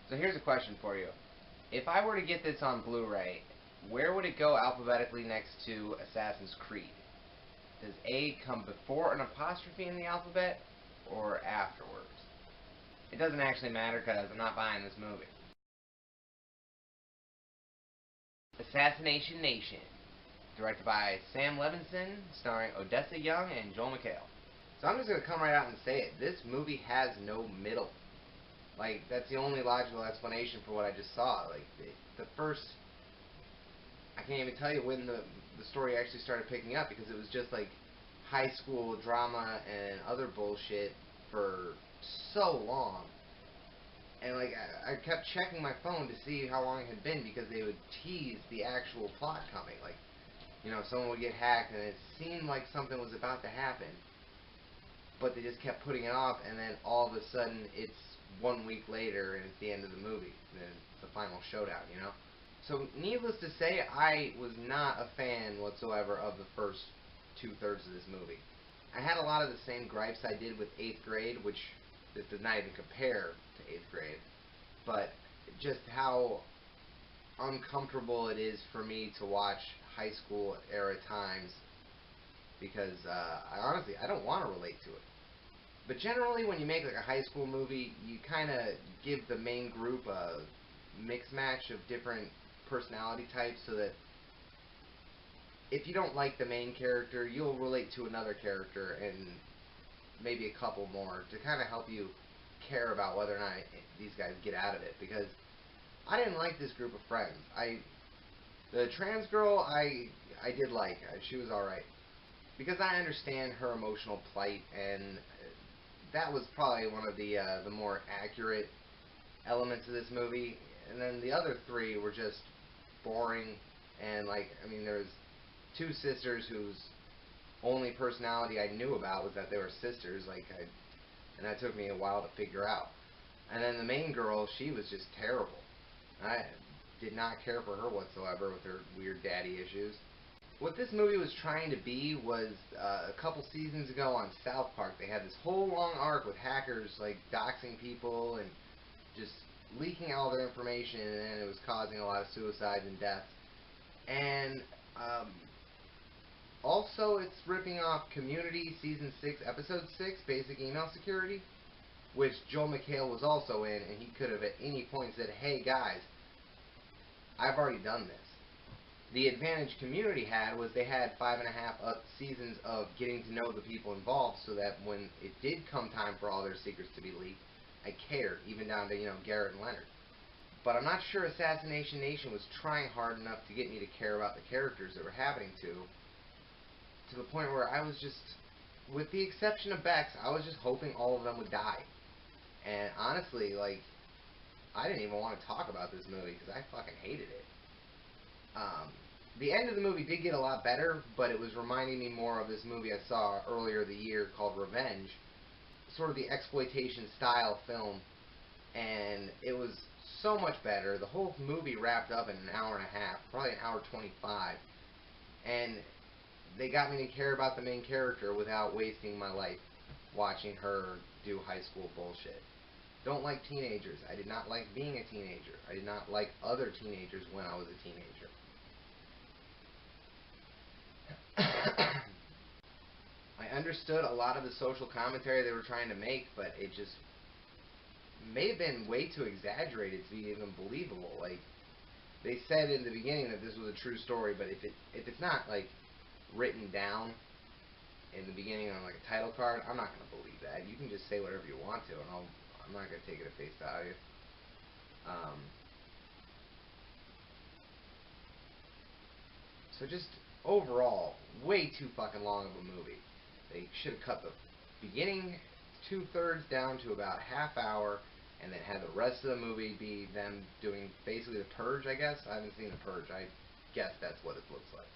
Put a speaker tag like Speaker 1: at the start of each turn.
Speaker 1: So here's a question for you. If I were to get this on Blu-ray, where would it go alphabetically next to Assassin's Creed? Does A come before an apostrophe in the alphabet or afterwards? It doesn't actually matter because I'm not buying this movie. Assassination Nation, directed by Sam Levinson, starring Odessa Young and Joel McHale. So I'm just going to come right out and say it. This movie has no middle. Like, that's the only logical explanation for what I just saw. Like, the first... I can't even tell you when the story actually started picking up, because it was just, like, high school drama and other bullshit for so long. And, like, I kept checking my phone to see how long it had been, because they would tease the actual plot coming. Like, you know, someone would get hacked, and it seemed like something was about to happen, but they just kept putting it off, and then all of a sudden, it's 1 week later, and it's the end of the movie, and then it's the final showdown, you know? So, needless to say, I was not a fan whatsoever of the first two-thirds of this movie. I had a lot of the same gripes I did with 8th grade, which this does not even compare to 8th grade, but just how uncomfortable it is for me to watch high school era times, because I don't want to relate to it. But generally, when you make like a high school movie, you kind of give the main group a mix match of different personality types, so that if you don't like the main character, you'll relate to another character and maybe a couple more to kind of help you care about whether or not these guys get out of it. Because I didn't like this group of friends. The trans girl I did like. She was alright. Because I understand her emotional plight, and that was probably one of the more accurate elements of this movie. And then the other three were just boring, and like, I mean, there was two sisters whose only personality I knew about was that they were sisters, and that took me a while to figure out. And then the main girl, she was just terrible. I did not care for her whatsoever with her weird daddy issues. What this movie was trying to be was, a couple seasons ago on South Park, they had this whole long arc with hackers like doxing people and just leaking all their information, and then it was causing a lot of suicides and deaths. And also, it's ripping off Community Season 6, Episode 6, Basic Email Security, which Joel McHale was also in, and he could have at any point said, hey guys, I've already done this. The advantage Community had was they had 5.5 seasons of getting to know the people involved, so that when it did come time for all their secrets to be leaked, I cared, even down to, Garrett and Leonard. But I'm not sure Assassination Nation was trying hard enough to get me to care about the characters that were happening to the point where I was just, with the exception of Bex, I was just hoping all of them would die. And honestly, like, I didn't even want to talk about this movie because I fucking hated it. The end of the movie did get a lot better, but it was reminding me more of this movie I saw earlier the year called Revenge, sort of the exploitation style film, and it was so much better. The whole movie wrapped up in an hour and a half, probably an hour 25, and they got me to care about the main character without wasting my life watching her do high school bullshit. Don't like teenagers. I did not like being a teenager. I did not like other teenagers when I was a teenager. I understood a lot of the social commentary they were trying to make, but it just may have been way too exaggerated to be even believable. Like, they said in the beginning that this was a true story, but if it's not like written down in the beginning on like a title card, I'm not gonna believe that. You can just say whatever you want to, and I'm not gonna take it at face value. So just overall, way too fucking long of a movie. They should have cut the beginning 2/3 down to about half hour, and then had the rest of the movie be them doing basically the Purge, I guess. I haven't seen the Purge. I guess that's what it looks like.